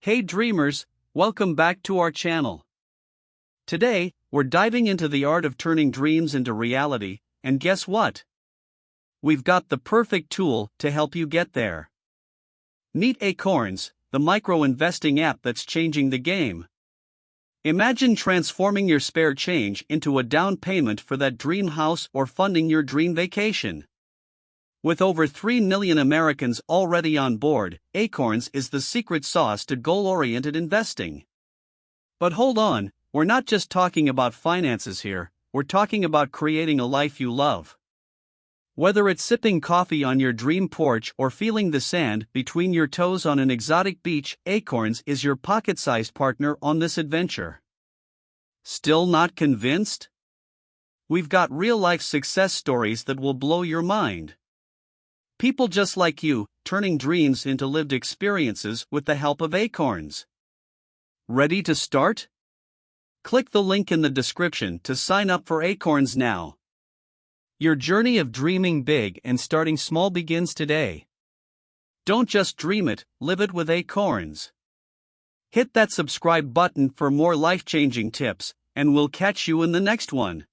Hey dreamers, welcome back to our channel. Today, we're diving into the art of turning dreams into reality, and guess what? We've got the perfect tool to help you get there. Meet Acorns, the micro-investing app that's changing the game. Imagine transforming your spare change into a down payment for that dream house or funding your dream vacation. With over 3 million Americans already on board, Acorns is the secret sauce to goal-oriented investing. But hold on, we're not just talking about finances here, we're talking about creating a life you love. Whether it's sipping coffee on your dream porch or feeling the sand between your toes on an exotic beach, Acorns is your pocket-sized partner on this adventure. Still not convinced? We've got real-life success stories that will blow your mind. People just like you, turning dreams into lived experiences with the help of Acorns. Ready to start? Click the link in the description to sign up for Acorns now. Your journey of dreaming big and starting small begins today. Don't just dream it, live it with Acorns. Hit that subscribe button for more life-changing tips, and we'll catch you in the next one.